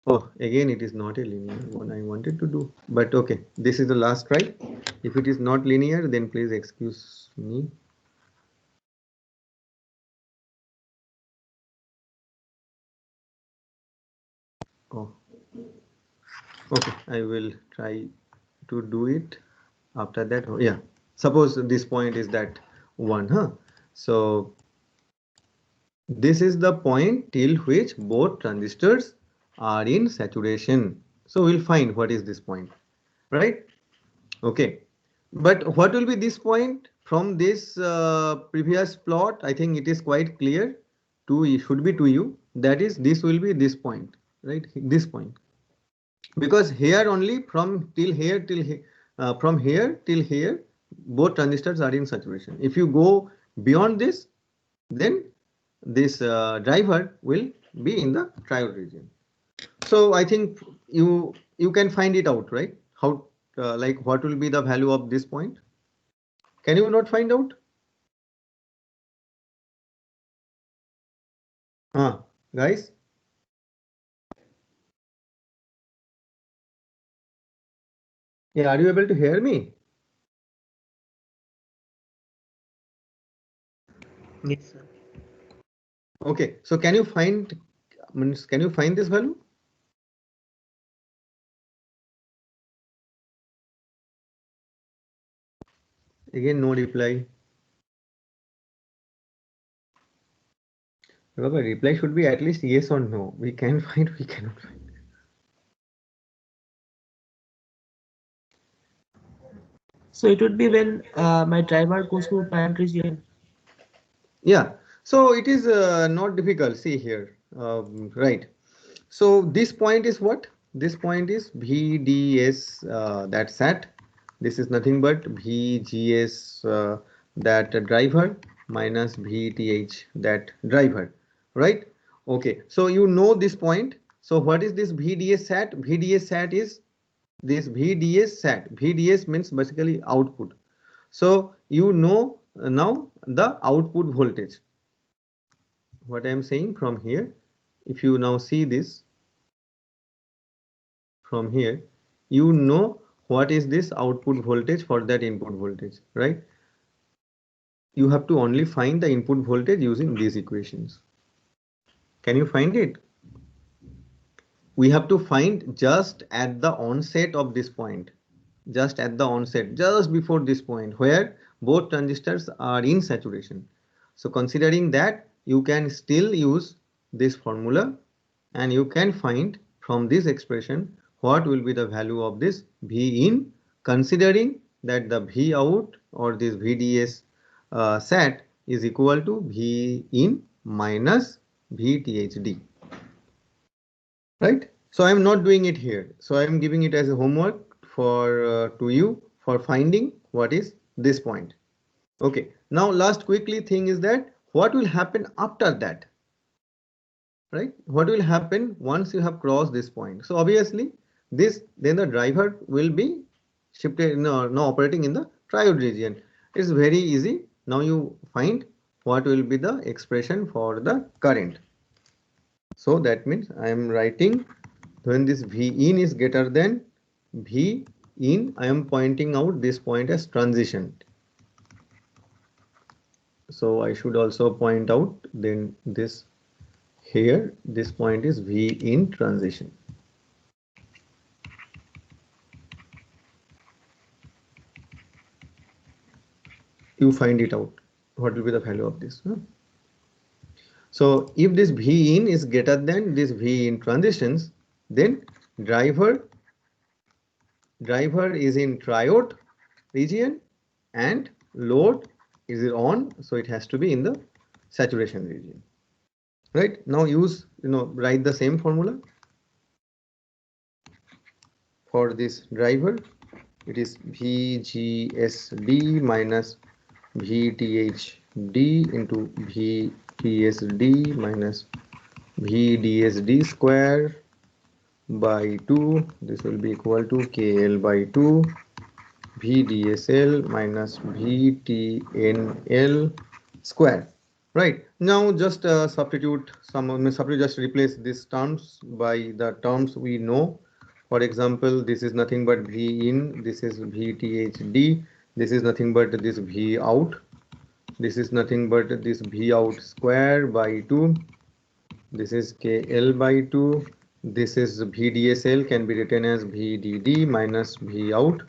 Oh, again, it is not a linear one I wanted to do, but okay, this is the last try. If it is not linear, then please excuse me. Oh, okay, I will try to do it after that. Oh, yeah, suppose this point is that one, huh? So this is the point till which both transistors are in saturation. So we'll find what is this point, right? Okay, but what will be this point from this previous plot? I think it is quite clear to, it should be to you, that is, this will be this point, right? This point, because here only from till here till here, from here till here, both transistors are in saturation. If you go beyond this, then this driver will be in the triode region. So I think you can find it out, right? How, like, what will be the value of this point? Can you not find out? Guys? Yeah, are you able to hear me? Yes, sir. Okay, so can you find, means, can you find this value? Again, no reply. Remember, reply should be at least yes or no. We can find, we cannot find. So it would be when my driver goes to triode region. Yeah, so it is not difficult. See here, right? So this point is what? This point is VDS, that sat. This is nothing but VGS, that driver, minus VTH, that driver, right? Okay, so you know this point. So what is this VDS sat? VDS sat is this VDS sat. VDS means basically output. So you know now the output voltage. What I am saying from here, if you now see this from here, you know what is this output voltage for that input voltage, right? You have to only find the input voltage using these equations. Can you find it? We have to find just at the onset of this point, just at the onset, just before this point where both transistors are in saturation. So considering that, you can still use this formula and you can find from this expression what will be the value of this V in, considering that the V out or this VDS sat is equal to V in minus VTHD. right? So I'm not doing it here. So I'm giving it as a homework for to you for finding what is this point. Okay, now last quickly thing is that what will happen after that, right? What will happen once you have crossed this point? So obviously this, then the driver will be shifted, no operating in the triode region. It's very easy. Now you find what will be the expression for the current. So that means I am writing when this V in is greater than V in, I am pointing out this point as transition. So I should also point out then this here, this point is V in transition. You find it out. What will be the value of this? So if this V in is greater than this V in transitions, then driver is in triode region and load is on, so it has to be in the saturation region. Right, now use, write the same formula for this driver. It is VGSD minus VTHD into VTSD minus VDSD square by 2. This will be equal to KL by 2 VDSL minus VTNL square. Right, now just substitute just replace these terms by the terms we know. For example, this is nothing but V in, this is VTHD, this is nothing but this V out, this is nothing but this V out square by 2, this is KL by 2, this is VDSL can be written as VDD minus V out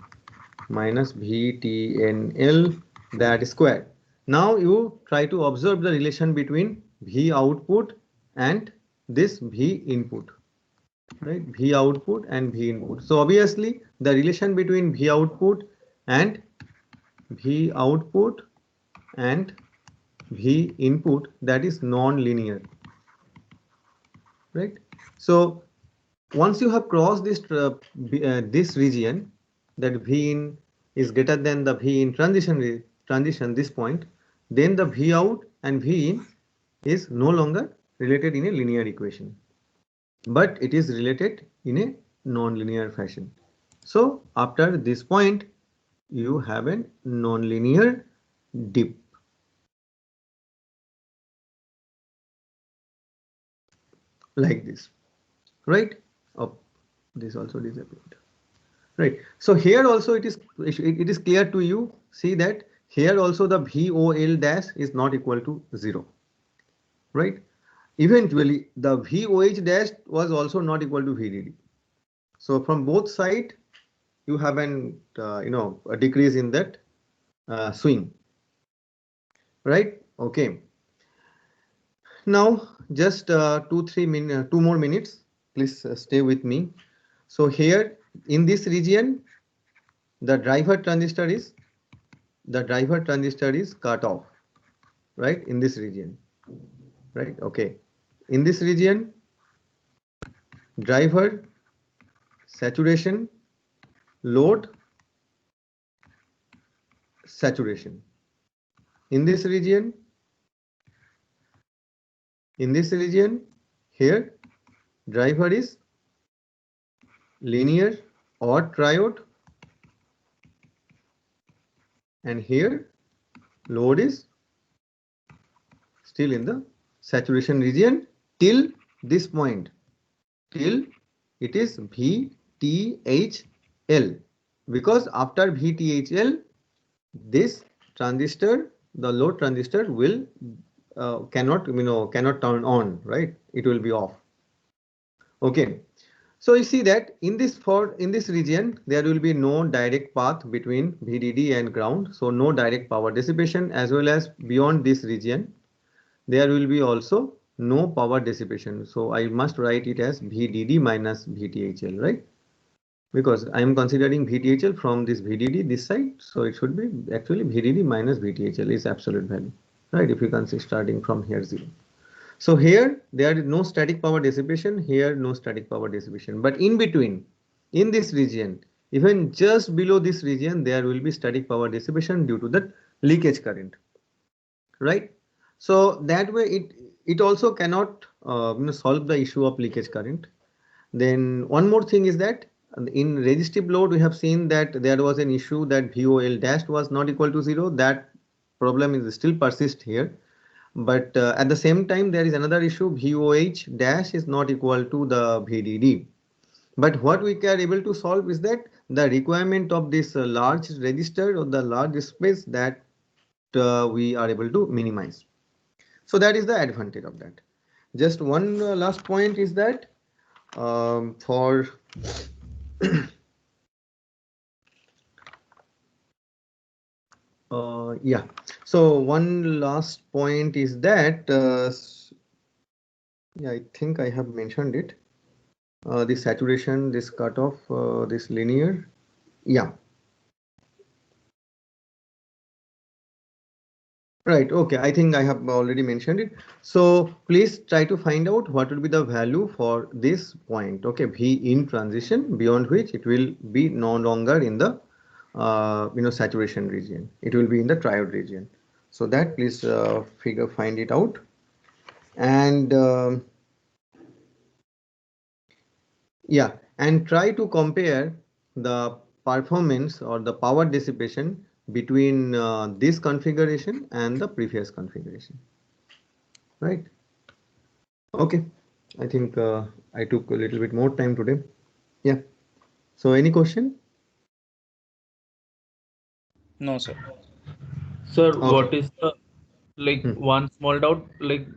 minus VTNL, that square. Now you try to observe the relation between V output and this V input, right? V output and V input. So obviously the relation between V output and V input, that is non-linear, right? So once you have crossed this region, that V in is greater than the V in transition this point, then the V out and V in is no longer related in a linear equation, but it is related in a non-linear fashion. So after this point you have a non-linear dip, like this, right? Oh, this also disappeared. Right, so here also it is clear to you. See that here also the VOL dash is not equal to 0, right? Eventually the VOH dash was also not equal to VDD. So from both sides you have an a decrease in that swing, right? Okay, now just 2 more minutes, please stay with me. So here in this region the driver transistor is cut off, right? In this region, right? Okay, in this region driver, saturation, load, saturation. In this region here driver is linear or triode, and here load is still in the saturation region till this point, till it is VTHL, because after VTHL this transistor, the load transistor will cannot turn on, right? It will be off. Okay, so you see that in this region there will be no direct path between VDD and ground, so no direct power dissipation, as well as beyond this region there will be also no power dissipation. So I must write it as VDD minus VTHL, right? Because I am considering VTHL from this VDD this side, so it should be actually VDD minus VTHL is absolute value, right? If you can see starting from here 0. So here there is no static power dissipation, here no static power dissipation, but in between, in this region, even just below this region, there will be static power dissipation due to the leakage current, right? So that way it also cannot solve the issue of leakage current. Then one more thing is that in resistive load we have seen that there was an issue that VOL dash was not equal to 0. That problem is still persist here. But at the same time there is another issue, VOH dash is not equal to the VDD. But what we are able to solve is that the requirement of this large register or the large space that we are able to minimize. So that is the advantage of that. Just one last point is that for yeah, so one last point is that yeah, I think I have mentioned it. This saturation, this cutoff, this linear, yeah. Right, okay, I think I have already mentioned it. So please try to find out what will be the value for this point, okay, V in transition, beyond which it will be no longer in the saturation region. It will be in the triode region. So that please find it out. And yeah, and try to compare the performance or the power dissipation between this configuration and the previous configuration, right? Okay, I think I took a little bit more time today. Yeah, so any question? No, sir. Sir, Okay. what is the one small doubt,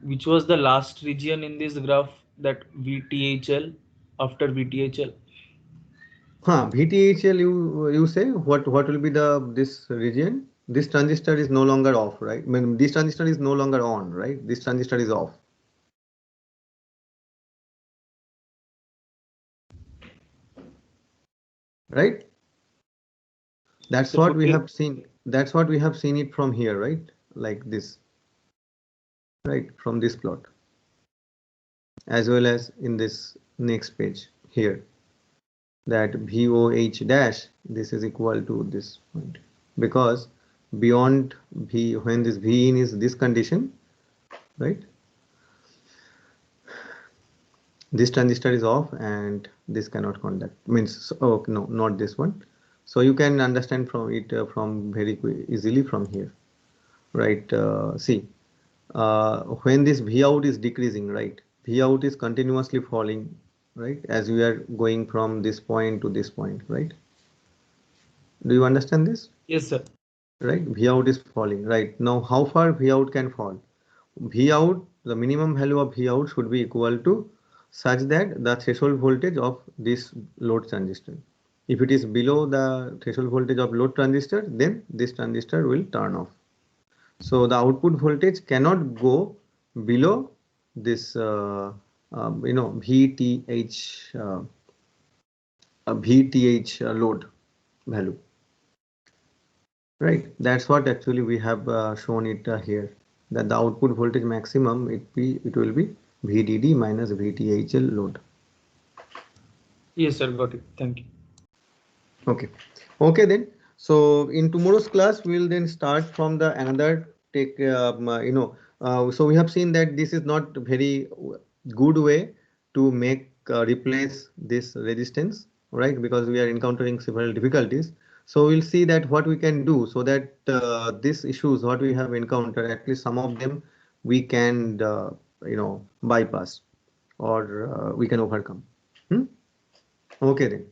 which was the last region in this graph, that VTHL after VTHL? VTHL, you say what will be this region? This transistor is no longer off, right? I mean, this transistor is no longer on, right? This transistor is off. Right? That's what we have seen. That's what we have seen it from here, right? Like this, right? From this plot, as well as in this next page here, that VOH dash, this is equal to this point, because beyond V, when this V in is this condition, right? This transistor is off and this cannot conduct, means, oh no, not this one. So you can understand from it from very easily from here, right? See, when this V out is decreasing, right? V out is continuously falling, right? As we are going from this point to this point, right? Do you understand this? Yes, sir. Right? V out is falling, right? Now, how far V out can fall? V out, the minimum value of V out should be equal to such that the threshold voltage of this load transistor. If it is below the threshold voltage of load transistor, then this transistor will turn off. So the output voltage cannot go below this, VTH load value, right? That's what actually we have shown it here, that the output voltage maximum it will be VDD minus VTHL load. Yes, sir, got it. Thank you. Okay then. So in tomorrow's class we will then start from the another take so we have seen that this is not very good way to make replace this resistance, right? Because we are encountering several difficulties. So we'll see that what we can do so that these issues what we have encountered, at least some of them we can bypass or we can overcome. Okay then.